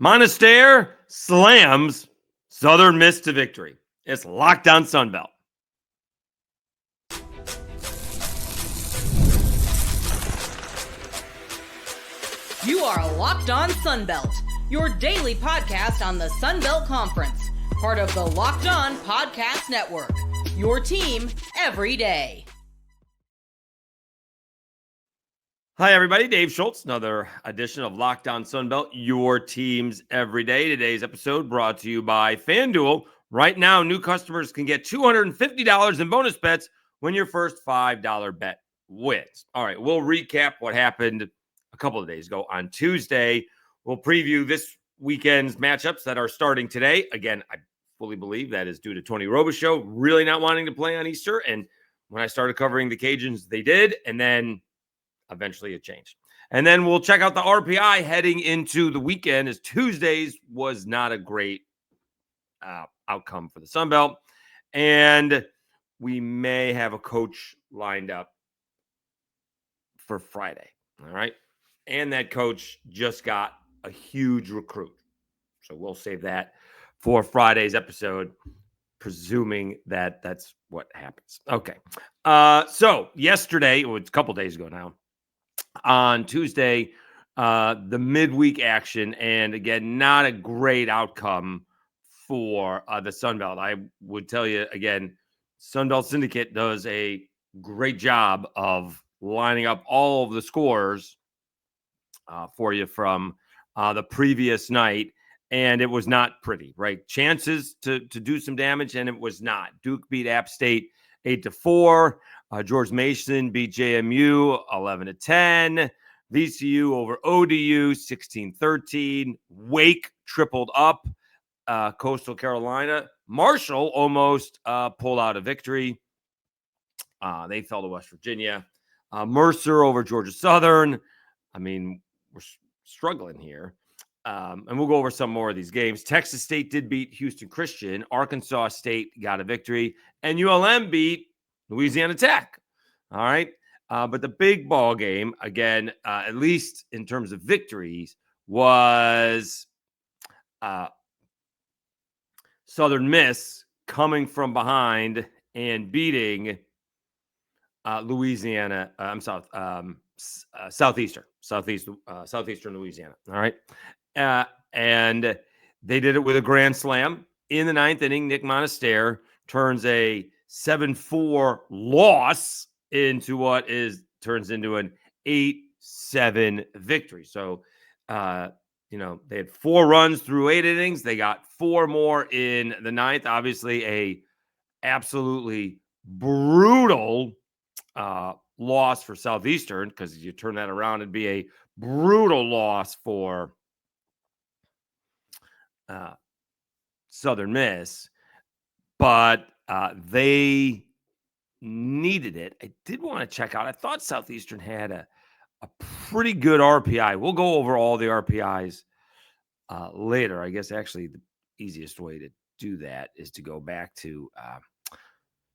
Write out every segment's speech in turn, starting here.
Monastir slams Southern Miss to victory. It's Locked On Sunbelt. You are Locked On Sunbelt, your daily podcast on the Sunbelt Conference, part of the Locked On Podcast Network, your team every day. Hi, everybody. Dave Schultz, another edition of Locked On Sunbelt, your teams every day. Today's episode brought to you by FanDuel. Right now, new customers can get $250 in bonus bets when your first $5 bet wins. All right, we'll recap what happened a couple of days ago. On Tuesday, we'll preview this weekend's matchups that are starting today. Again, I fully believe that is due to Tony Robichaux really not wanting to play on Easter. And when I started covering the Cajuns, they did. And then eventually it changed. And then we'll check out the RPI heading into the weekend, as Tuesdays was not a great outcome for the Sunbelt. And we may have a coach lined up for Friday. All right. And that coach just got a huge recruit. So we'll save that for Friday's episode, presuming that that's what happens. Okay. So yesterday, it was a couple days ago now, on Tuesday, the midweek action, and again, not a great outcome for the Sunbelt. I would tell you again, Sunbelt Syndicate does a great job of lining up all of the scores for you from the previous night, and it was not pretty, right? Chances to do some damage, and it was not. Duke beat App State 8-4. George Mason beat JMU 11-10. VCU over ODU 16-13. Wake tripled up Coastal Carolina. Marshall almost pulled out a victory. They fell to West Virginia. Mercer over Georgia Southern. I mean, we're struggling here. And we'll go over some more of these games. Texas State did beat Houston Christian. Arkansas State got a victory. And ULM beat Louisiana Tech. All right. But the big ball game, again, at least in terms of victories, was Southern Miss coming from behind and beating Louisiana. Southeastern Louisiana. All right. And they did it with a grand slam in the ninth inning. Nick Monastir turns a 7-4 loss into what turns into an 8-7 victory. So, they had 4 runs through 8 innings. They got 4 more in the ninth. Obviously, a absolutely brutal loss for Southeastern, because you turn that around, it'd be a brutal loss for Southern Miss. But they needed it. I did want to check out. I thought Southeastern had a pretty good RPI. We'll go over all the RPIs later. I guess actually the easiest way to do that is to go back to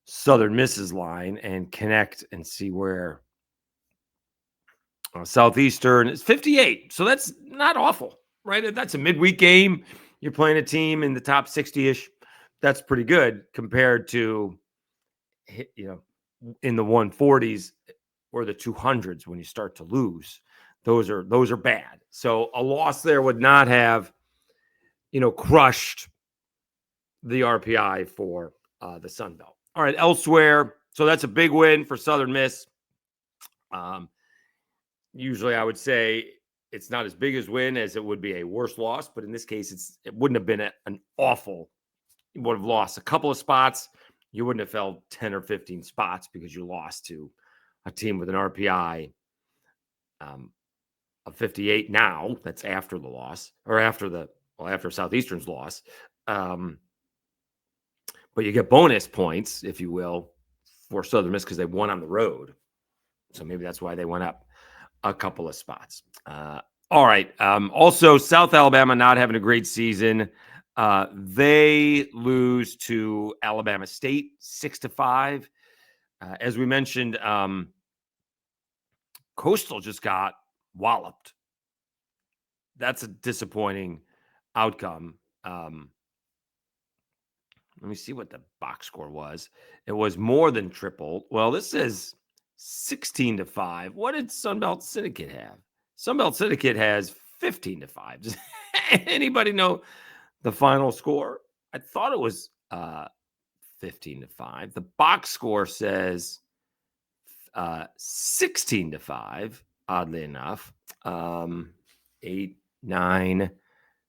Southern Miss's line and connect and see where Southeastern is 58. So that's not awful, right? That's a midweek game. You're playing a team in the top 60-ish. That's pretty good compared to, in the 140s or the 200s when you start to lose. Those are bad. So a loss there would not have, crushed the RPI for the Sunbelt. All right, elsewhere. So that's a big win for Southern Miss. Usually I would say it's not as big a win as it would be a worse loss, but in this case, it wouldn't have been an awful. You would have lost a couple of spots. You wouldn't have fell 10 or 15 spots because you lost to a team with an RPI of 58 now. That's after the loss, or after Southeastern's loss. But you get bonus points, if you will, for Southern Miss because they won on the road. So maybe that's why they went up a couple of spots. All right. Also, South Alabama not having a great season. They lose to Alabama State 6-5. As we mentioned, Coastal just got walloped. That's a disappointing outcome. Let me see what the box score was. It was more than triple. Well, this is 16-5. What did Sunbelt Syndicate have? Sunbelt Syndicate has 15-5. Does anybody know the final score? I thought it was 15-5. The box score says 16-5, oddly enough. 8, 9,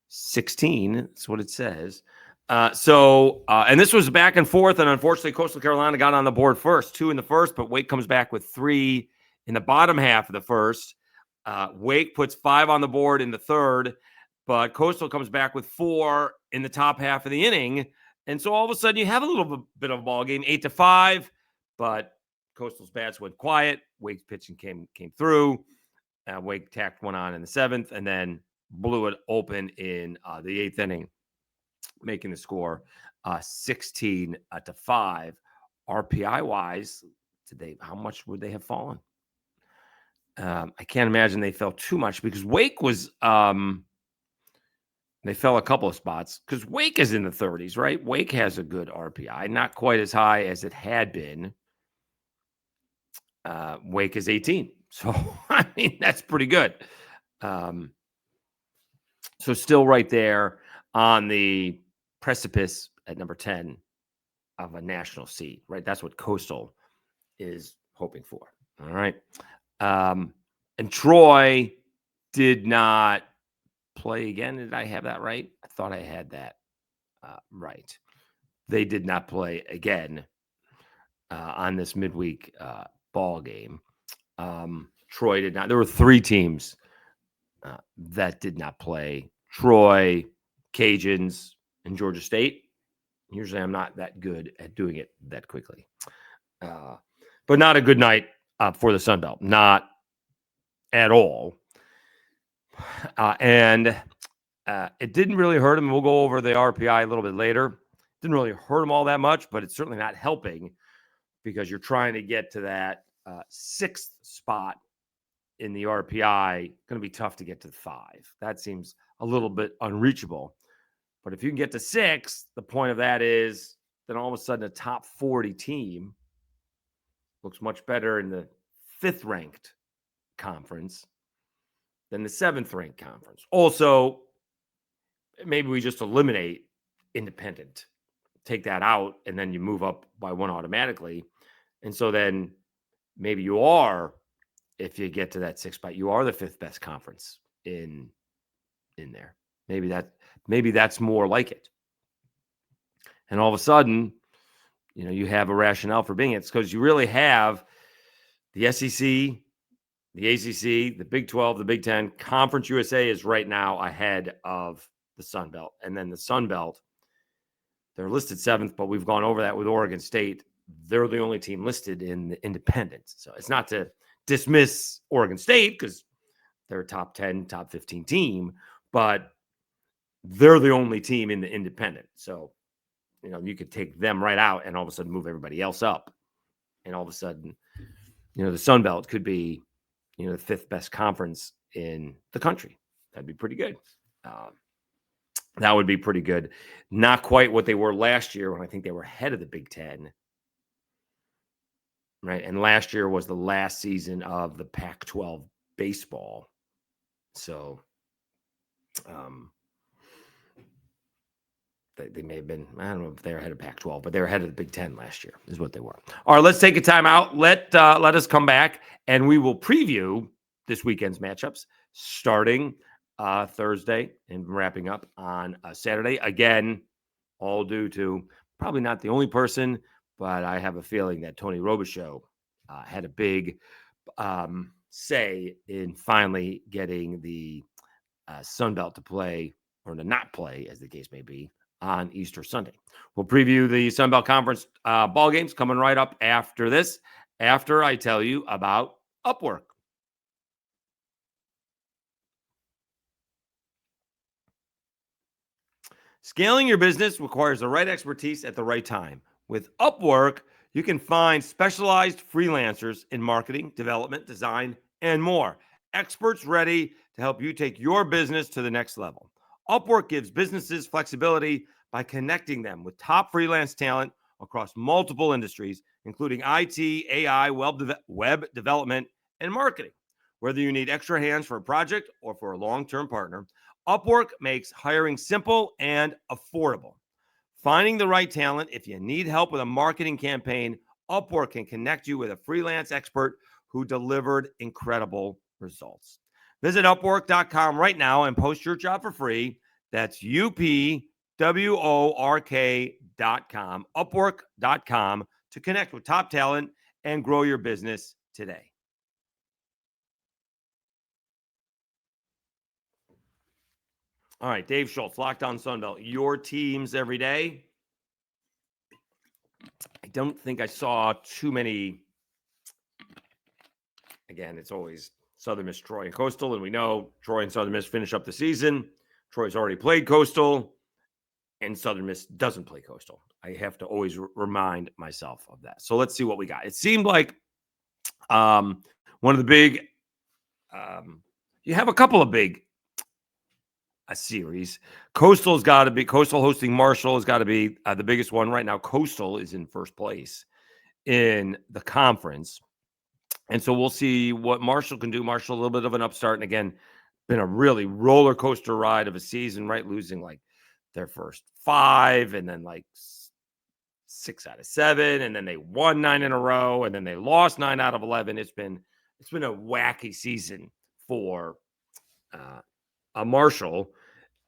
16. That's what it says. And this was back and forth, and unfortunately, Coastal Carolina got on the board first, 2 in the first, but Wake comes back with 3 in the bottom half of the first. Wake puts 5 on the board in the third, but Coastal comes back with 4 in the top half of the inning. And so all of a sudden, you have a little bit of a ball game, 8-5, but Coastal's bats went quiet. Wake's pitching came through. Wake tacked one on in the 7th, and then blew it open in the 8th inning, making the score 16-5. RPI wise, how much would they have fallen? I can't imagine they fell too much, because Wake was they fell a couple of spots, because Wake is in the 30s, right? Wake has a good RPI, not quite as high as it had been. Wake is 18, so I mean that's pretty good. So still right there on the precipice at number 10 of a national seed, right? That's what Coastal is hoping for. All right. And Troy did not play again. Did I have that right? I thought I had that right. They did not play again on this midweek ball game. Troy did not. There were 3 teams that did not play: Troy, Cajuns, and Georgia State. Usually I'm not that good at doing it that quickly. But not a good night for the Sunbelt. Not at all. And it didn't really hurt them. We'll go over the RPI a little bit later. Didn't really hurt them all that much, but it's certainly not helping, because you're trying to get to that 6th spot in the RPI. Going to be tough to get to 5. That seems a little bit unreachable. But if you can get to 6, the point of that is then all of a sudden a top 40 team looks much better in the 5th ranked conference than the 7th ranked conference. Also, maybe we just eliminate independent, take that out, and then you move up by 1 automatically. And so then maybe you are, if you get to that 6th spot, you are the 5th best conference in there. Maybe that's more like it. And all of a sudden, you have a rationale for being it. It's because you really have the SEC, the ACC, the Big 12, the Big 10. Conference USA is right now ahead of the Sunbelt. And then the Sunbelt, they're listed 7th, but we've gone over that with Oregon State. They're the only team listed in the independents. So it's not to dismiss Oregon State, because they're a top 10, top 15 team, but they're the only team in the independent. So, you could take them right out and all of a sudden move everybody else up. And all of a sudden, the Sunbelt could be, the 5th best conference in the country. That'd be pretty good. That would be pretty good. Not quite what they were last year, when I think they were ahead of the Big 10. Right. And last year was the last season of the Pac-12 baseball. So they may have been, I don't know if they're ahead of Pac-12, but they're ahead of the Big 10 last year is what they were. All right, let's take a time out. Let us come back, and we will preview this weekend's matchups starting Thursday and wrapping up on Saturday. Again, all due to probably not the only person, but I have a feeling that Tony Robichaux had a big say in finally getting the Sunbelt to play, or to not play, as the case may be, on Easter Sunday. We'll preview the Sunbelt Conference ball games coming right up after this, after I tell you about Upwork. Scaling your business requires the right expertise at the right time. With Upwork, you can find specialized freelancers in marketing, development, design, and more. Experts ready to help you take your business to the next level. Upwork gives businesses flexibility by connecting them with top freelance talent across multiple industries, including IT, AI, web development, and marketing. Whether you need extra hands for a project or for a long-term partner, Upwork makes hiring simple and affordable. Finding the right talent, if you need help with a marketing campaign, Upwork can connect you with a freelance expert who delivered incredible results. Visit Upwork.com right now and post your job for free. That's UPWORK.com, Upwork.com, to connect with top talent and grow your business today. All right, Dave Schultz, Locked On Sunbelt, your teams every day. I don't think I saw too many. Again, it's always Southern Miss, Troy, and Coastal, and we know Troy and Southern Miss finish up the season. Troy's already played Coastal, and Southern Miss doesn't play Coastal. I have to always remind myself of that. So let's see what we got. It seemed like one of the big, you have a couple of big series. Coastal hosting Marshall has got to be the biggest one right now. Coastal is in first place in the conference. And so we'll see what Marshall can do. Marshall, a little bit of an upstart. And again, been a really roller coaster ride of a season, right? Losing like their first 5 and then like 6 out of 7. And then they won 9 in a row. And then they lost 9 out of 11. It's been a wacky season for a Marshall,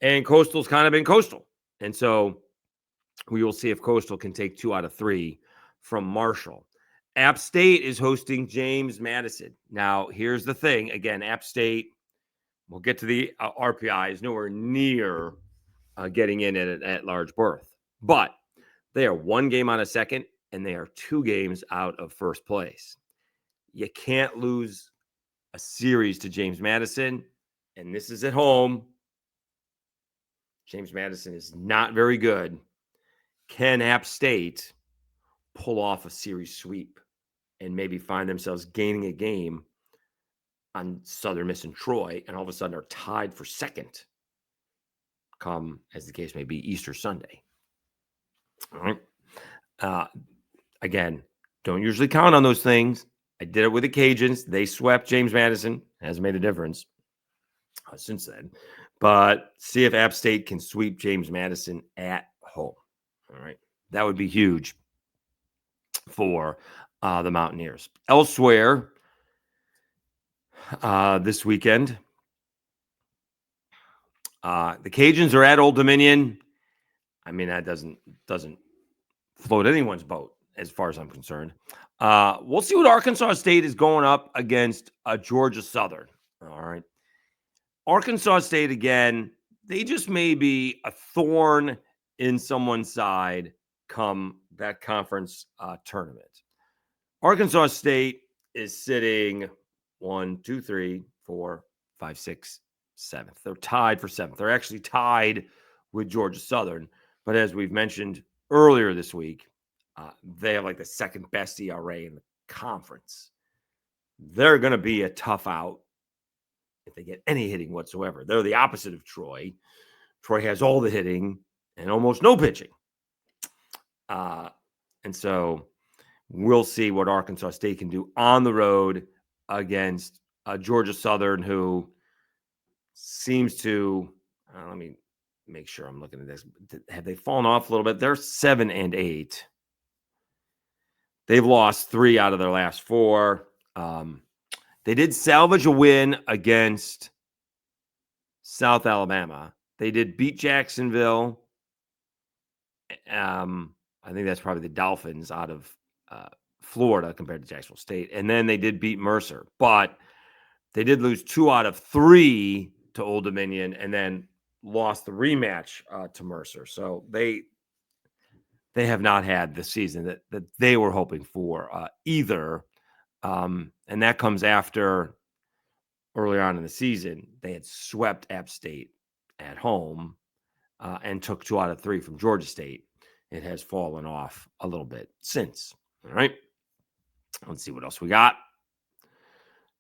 and Coastal's kind of been Coastal. And so we will see if Coastal can take 2 out of 3 from Marshall. App State is hosting James Madison. Now, here's the thing. Again, App State, we'll get to the RPI, is nowhere near getting in at large berth. But they are 1 game out of second, and they are 2 games out of first place. You can't lose a series to James Madison, and this is at home. James Madison is not very good. Can App State pull off a series sweep and maybe find themselves gaining a game on Southern Miss and Troy, and all of a sudden are tied for second come, as the case may be, Easter Sunday? All right. Again, don't usually count on those things. I did it with the Cajuns. They swept James Madison. Hasn't made a difference since then. But see if App State can sweep James Madison at home. All right. That would be huge for the Mountaineers. Elsewhere this weekend, the Cajuns are at Old Dominion. I mean, that doesn't float anyone's boat as far as I'm concerned. We'll see what Arkansas State is going up against Georgia Southern. All right. Arkansas State, again, they just may be a thorn in someone's side come that conference tournament. Arkansas State is sitting 1, 2, 3, 4, 5, 6, 7th. They're tied for 7th. They're actually tied with Georgia Southern. But as we've mentioned earlier this week, they have like the second best ERA in the conference. They're going to be a tough out if they get any hitting whatsoever. They're the opposite of Troy. Troy has all the hitting and almost no pitching. And so we'll see what Arkansas State can do on the road against Georgia Southern, who seems to, let me make sure I'm looking at this. Have they fallen off a little bit? They're 7-8. They've lost 3 out of their last 4. They did salvage a win against South Alabama. They did beat Jacksonville. I think that's probably the Dolphins out of Florida compared to Jacksonville State. And then they did beat Mercer. But they did lose 2 out of 3 to Old Dominion and then lost the rematch to Mercer. So they have not had the season that they were hoping for either. And that comes after earlier on in the season, they had swept App State at home and took 2 out of 3 from Georgia State. It has fallen off a little bit since. All right. Let's see what else we got.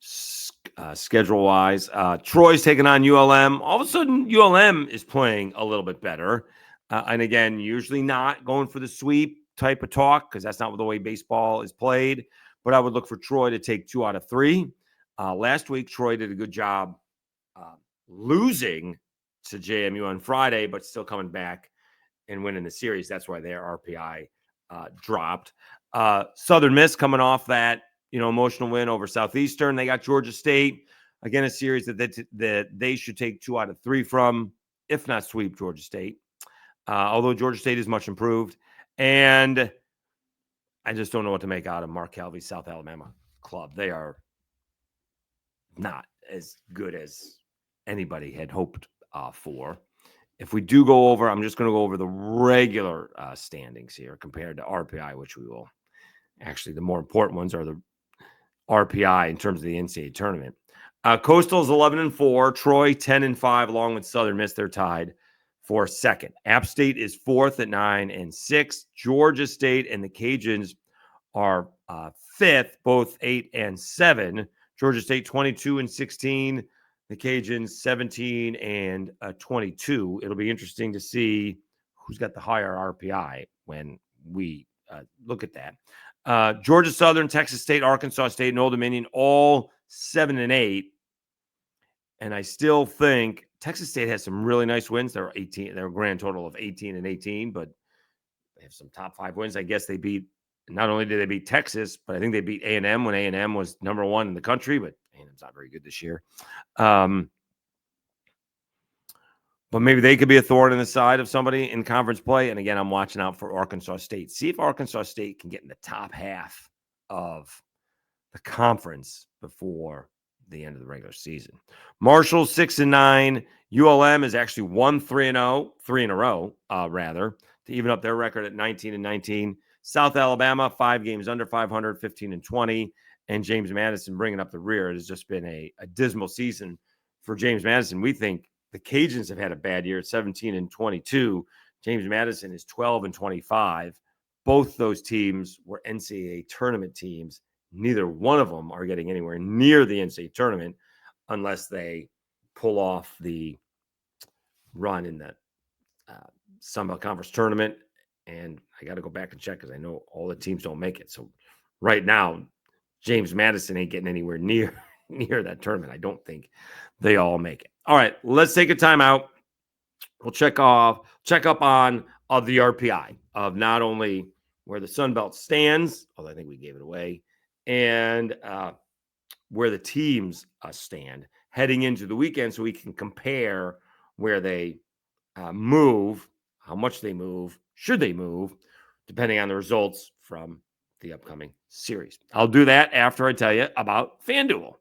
schedule-wise. Troy's taking on ULM. All of a sudden, ULM is playing a little bit better. And again, usually not going for the sweep type of talk because that's not the way baseball is played. But I would look for Troy to take 2 out of 3. Last week, Troy did a good job losing to JMU on Friday, but still coming back and winning the series. That's why their RPI dropped. Southern Miss coming off that emotional win over Southeastern. They got Georgia State. Again, a series that they should take 2 out of 3 from, if not sweep Georgia State. Although Georgia State is much improved. And I just don't know what to make out of Mark Calvey's South Alabama club. They are not as good as anybody had hoped for. If we do go over, I'm just going to go over the regular standings here compared to RPI, which we will. Actually, the more important ones are the RPI in terms of the NCAA tournament. Coastal's 11-4, Troy 10-5, along with Southern Miss. They're tied for second. App State is fourth at 9-6. Georgia State and the Cajuns are fifth, both 8-7. Georgia State 22-16. The Cajuns 17-22. It'll be interesting to see who's got the higher RPI when we look at that. Georgia Southern, Texas State, Arkansas State, and Old Dominion, all 7-8. And I still think Texas State has some really nice wins. They're a grand total of 18-18, but they have some top 5 wins. I guess they beat, not only did they beat Texas, but I think they beat A&M when A&M was number 1 in the country, but A&M's not very good this year. But maybe they could be a thorn in the side of somebody in conference play. And again, I'm watching out for Arkansas State. See if Arkansas State can get in the top half of the conference before the end of the regular season. Marshall 6-9. ULM is actually 1-3-0, 3 in a row, to even up their record at 19-19. South Alabama, 5 games under 500, 15-20. And James Madison bringing up the rear. It has just been a dismal season for James Madison. We think the Cajuns have had a bad year at 17-22. James Madison is 12-25. Both those teams were NCAA tournament teams. Neither one of them are getting anywhere near the NCAA tournament unless they pull off the run in the Sunbelt Conference tournament. And I got to go back and check because I know all the teams don't make it. So right now, James Madison ain't getting anywhere near that tournament. I don't think they all make it. All right, let's take a timeout. We'll check up on the RPI of not only where the Sunbelt stands, although I think we gave it away, and where the teams stand heading into the weekend so we can compare where they move, how much they move, should they move, depending on the results from the upcoming series. I'll do that after I tell you about FanDuel.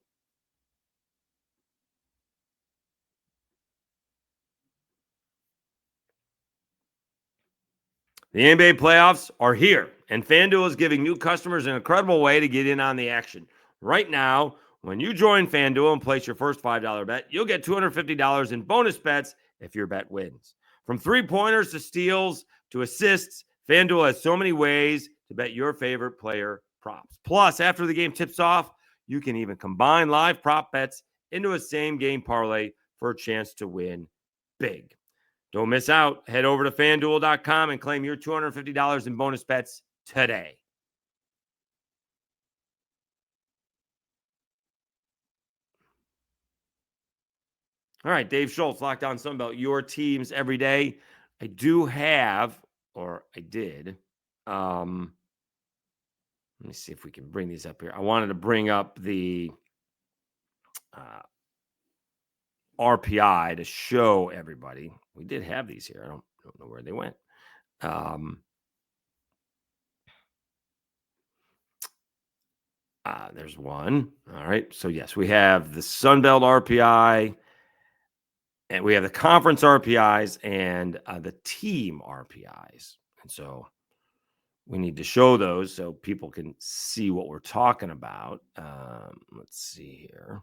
The NBA playoffs are here, and FanDuel is giving new customers an incredible way to get in on the action. Right now, when you join FanDuel and place your first $5 bet, you'll get $250 in bonus bets if your bet wins. From three-pointers to steals to assists, FanDuel has so many ways to bet your favorite player props. Plus, after the game tips off, you can even combine live prop bets into a same-game parlay for a chance to win big. Don't miss out. Head over to FanDuel.com and claim your $250 in bonus bets today. All right, Dave Schultz, Locked On Sunbelt, your teams every day. I did. Let me see if we can bring these up here. I wanted to bring up the RPI to show everybody. We did have these here. I don't know where they went. There's one. All right. So, yes, we have the Sunbelt RPI, and we have the conference RPIs and the team RPIs. And so we need to show those so people can see what we're talking about. Let's see here.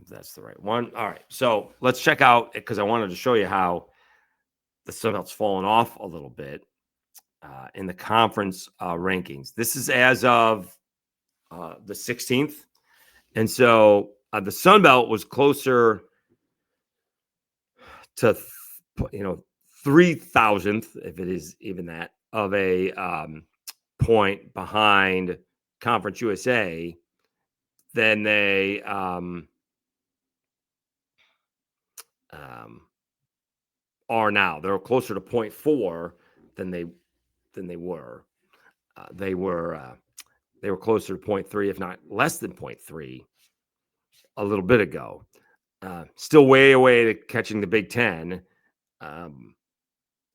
If that's the right one. All right. So let's check out, because I wanted to show you how the Sunbelt's fallen off a little bit in the conference rankings. This is as of the 16th. And so the Sunbelt was closer to, 3,000th, if it is even that, of a point behind Conference USA than they are now. They're closer to 0.4 than they were. They were closer to 0.3, if not less than 0.3, a little bit ago. Still way away to catching the Big Ten,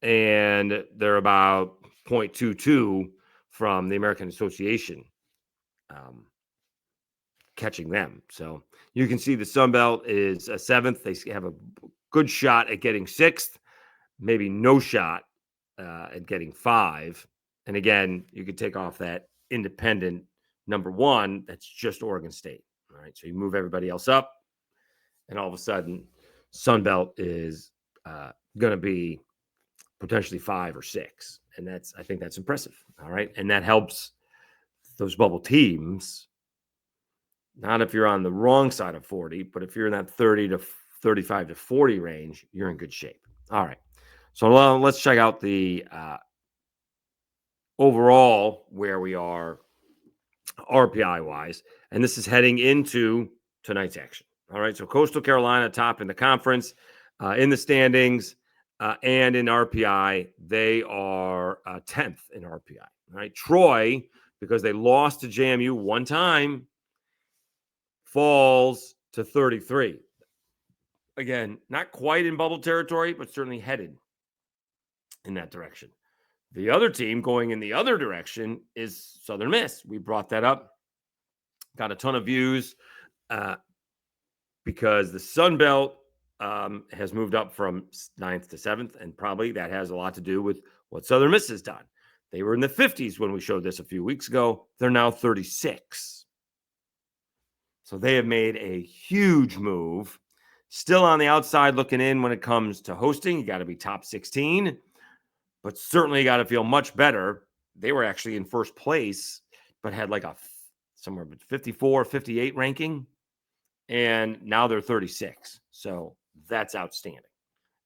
and they're about 0.22 from the American Association catching them. So you can see the Sun Belt is a seventh. They have a good shot at getting sixth, maybe no shot at getting 5. And again, you could take off that independent number 1. That's just Oregon State. All right. So you move everybody else up, and all of a sudden, Sun Belt is going to be potentially 5 or 6. And I think that's impressive. All right. And that helps those bubble teams. Not if you're on the wrong side of 40, but if you're in that 30 to 35 to 40 range, you're in good shape. All right. So let's check out the overall where we are RPI wise. And this is heading into tonight's action. All right. So Coastal Carolina top in the conference, in the standings, and in RPI. They are 10th in RPI. All right. Troy, because they lost to JMU one time, falls to 33. Again, not quite in bubble territory, but certainly headed in that direction. The other team going in the other direction is Southern Miss. We brought that up. Got a ton of views because the Sun Belt has moved up from 9th to 7th, and probably that has a lot to do with what Southern Miss has done. They were in the 50s when we showed this a few weeks ago. They're now 36. So they have made a huge move. Still on the outside looking in when it comes to hosting. You got to be top 16, but certainly got to feel much better. They were actually in first place, but had like somewhere between 54, 58 ranking. And now they're 36. So that's outstanding.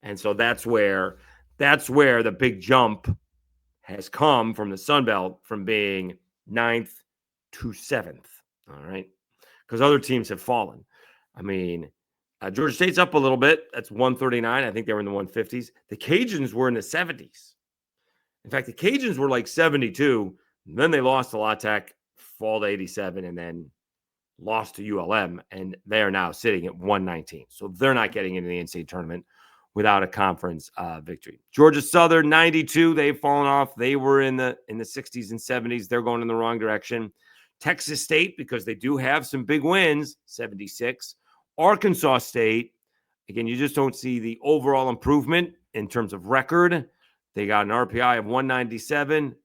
And so that's where the big jump has come from the Sun Belt, from being 9th to 7th. All right. Because other teams have fallen. I mean, Georgia State's up a little bit. That's 139. I think they were in the 150s. The Cajuns were in the 70s. In fact, the Cajuns were like 72. Then they lost to La Tech, fall to 87, and then lost to ULM, and they are now sitting at 119. So they're not getting into the NCAA tournament without a conference victory. Georgia Southern, 92. They've fallen off. They were in the 60s and 70s. They're going in the wrong direction. Texas State, because they do have some big wins, 76. Arkansas State, again, you just don't see the overall improvement in terms of record. They got an RPI of 197,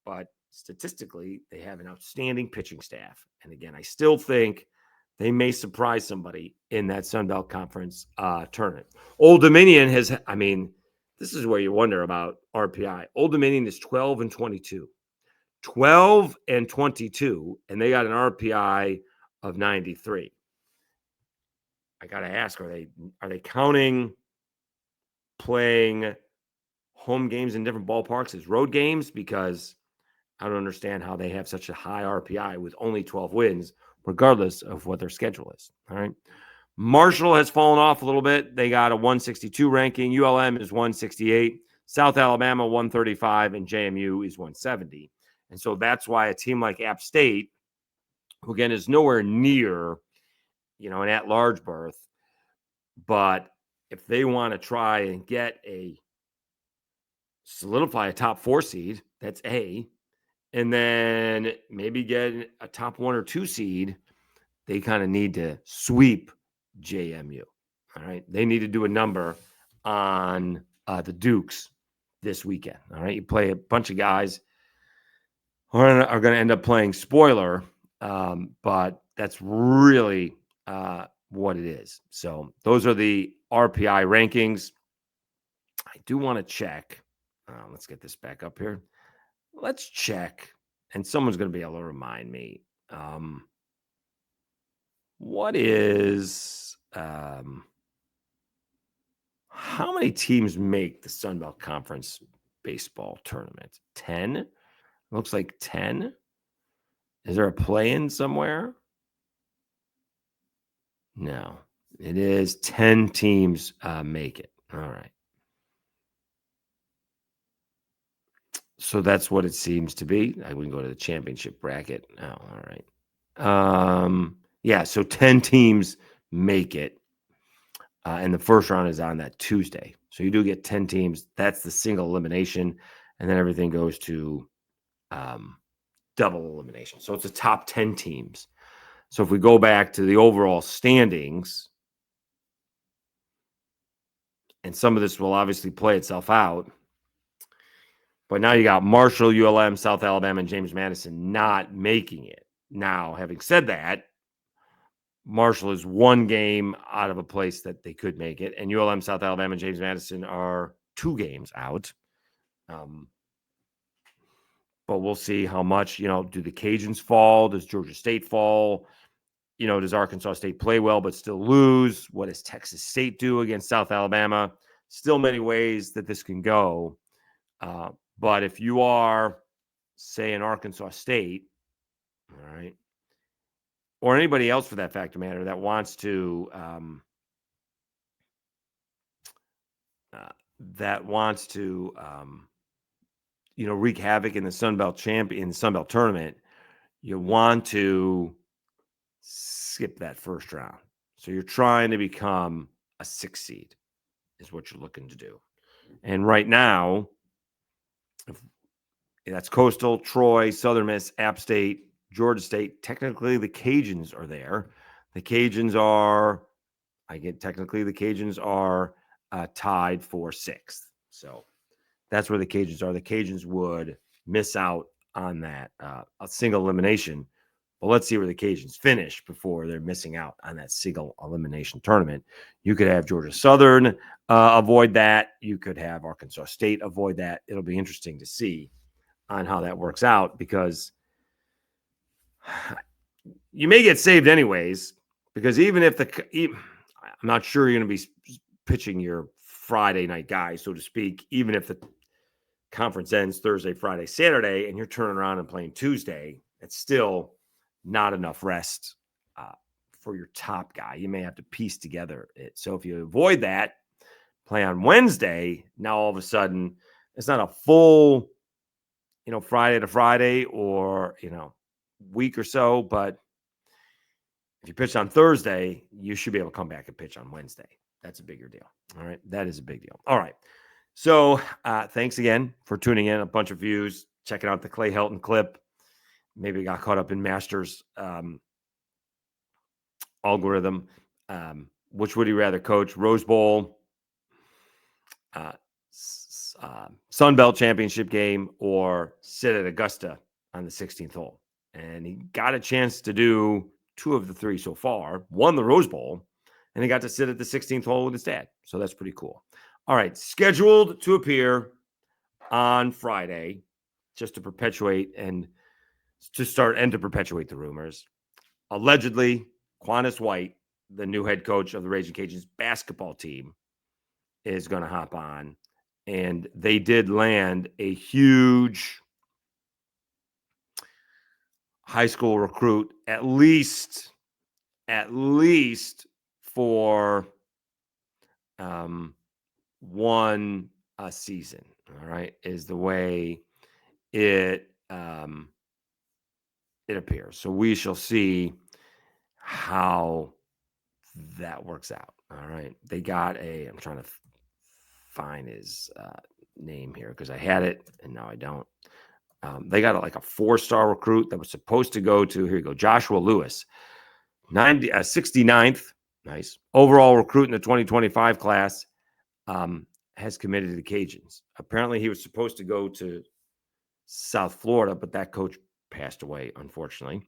but statistically, they have an outstanding pitching staff. And again, I still think they may surprise somebody in that Sunbelt Conference tournament. Old Dominion this is where you wonder about RPI. Old Dominion is 12 and 22. 12 and 22, and they got an RPI of 93. I got to ask, are they counting playing home games in different ballparks as road games? Because I don't understand how they have such a high RPI with only 12 wins, regardless of what their schedule is. All right. Marshall has fallen off a little bit. They got a 162 ranking. ULM is 168. South Alabama, 135. And JMU is 170. And so that's why a team like App State, who again is nowhere near, an at-large berth, but if they want to try and solidify a top 4 seed, that's A, and then maybe get a top 1 or 2 seed, they kind of need to sweep JMU. All right. They need to do a number on the Dukes this weekend. All right. You play a bunch of guys who are going to end up playing spoiler, but that's really what it is. So those are the RPI rankings. I do want to check. Let's get this back up here. Let's check, and someone's going to be able to remind me. What is how many teams make the Sunbelt Conference baseball tournament? 10? Looks like 10. Is there a play-in somewhere? No. It is 10 teams make it. All right. So that's what it seems to be. We can go to the championship bracket. Oh, all right. Yeah, so 10 teams make it. And the first round is on that Tuesday. So you do get 10 teams. That's the single elimination. And then everything goes to double elimination. So it's the top 10 teams. So if we go back to the overall standings, and some of this will obviously play itself out, but now you got Marshall, ULM, South Alabama, and James Madison not making it. Now, having said that, Marshall is one game out of a place that they could make it, and ULM, South Alabama, and James Madison are 2 games out. But we'll see how much, do the Cajuns fall? Does Georgia State fall? Does Arkansas State play well but still lose? What does Texas State do against South Alabama? Still many ways that this can go. But if you are, say, in Arkansas State, all right, or anybody else for that factor matter that wants to wreak havoc in the Sunbelt tournament, you want to skip that first round. So you're trying to become a 6 seed is what you're looking to do. And right now, that's Coastal, Troy, Southern Miss, App State, Georgia State. Technically, the Cajuns are there. The Cajuns are tied for 6th. So that's where the Cajuns are. The Cajuns would miss out on that a single elimination. Well, let's see where the Cajuns finish before they're missing out on that single elimination tournament. You could have Georgia Southern avoid that. You could have Arkansas State avoid that. It'll be interesting to see on how that works out, because you may get saved anyways, because even if I'm not sure you're going to be pitching your Friday night guy, so to speak, even if the conference ends Thursday, Friday, Saturday, and you're turning around and playing Tuesday, it's still not enough rest for your top guy. You may have to piece together it. So if you avoid that, play on Wednesday, now all of a sudden it's not a full, Friday to Friday or, week or so, but if you pitch on Thursday, you should be able to come back and pitch on Wednesday. That's a bigger deal. All right. That is a big deal. All right. So thanks again for tuning in. A bunch of views, checking out the Clay Helton clip. Maybe got caught up in Masters algorithm. Which would you rather coach? Rose Bowl, Sunbelt Championship game, or sit at Augusta on the 16th hole? And he got a chance to do 2 of the 3 so far, won the Rose Bowl, and he got to sit at the 16th hole with his dad. So that's pretty cool. All right, scheduled to appear on Friday, just to perpetuate to perpetuate the rumors. Allegedly, Quantas White, the new head coach of the Raging Cajuns basketball team, is going to hop on. And they did land a huge high school recruit, at least for one season. All right, is the way it appears. So we shall see how that works out. All right, they got I'm trying to find his name here because I had it and now I don't. They got a 4-star recruit that was supposed to go to, here you go, Joshua Lewis, 69th, nice, overall recruit in the 2025 class, has committed to the Cajuns. Apparently he was supposed to go to South Florida, but that coach passed away, unfortunately.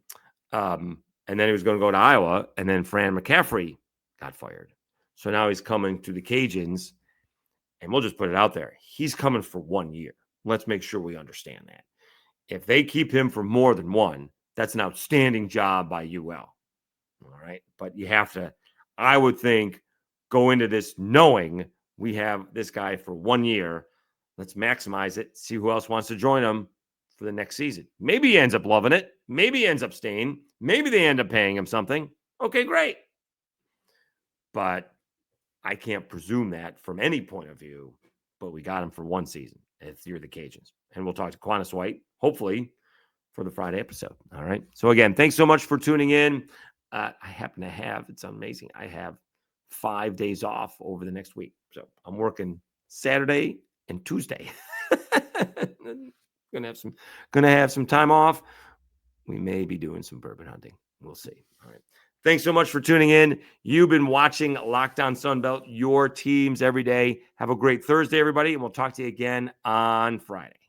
And then he was going to go to Iowa, and then Fran McCaffrey got fired. So now he's coming to the Cajuns, and we'll just put it out there. He's coming for 1 year. Let's make sure we understand that. If they keep him for more than 1, that's an outstanding job by UL. All right. But you have to, I would think, go into this knowing we have this guy for 1 year. Let's maximize it, see who else wants to join him for the next season. Maybe he ends up loving it. Maybe he ends up staying. Maybe they end up paying him something. Okay, great. But I can't presume that from any point of view. But we got him for 1 season if you're the Cajuns. And we'll talk to Quantas White, hopefully, for the Friday episode. All right. So again, thanks so much for tuning in. I happen to have, it's amazing, I have 5 days off over the next week. So I'm working Saturday and Tuesday. Gonna have some time off. We may be doing some bourbon hunting. We'll see. All right. Thanks so much for tuning in. You've been watching Locked On Sunbelt, your teams every day. Have a great Thursday, everybody, and we'll talk to you again on Friday.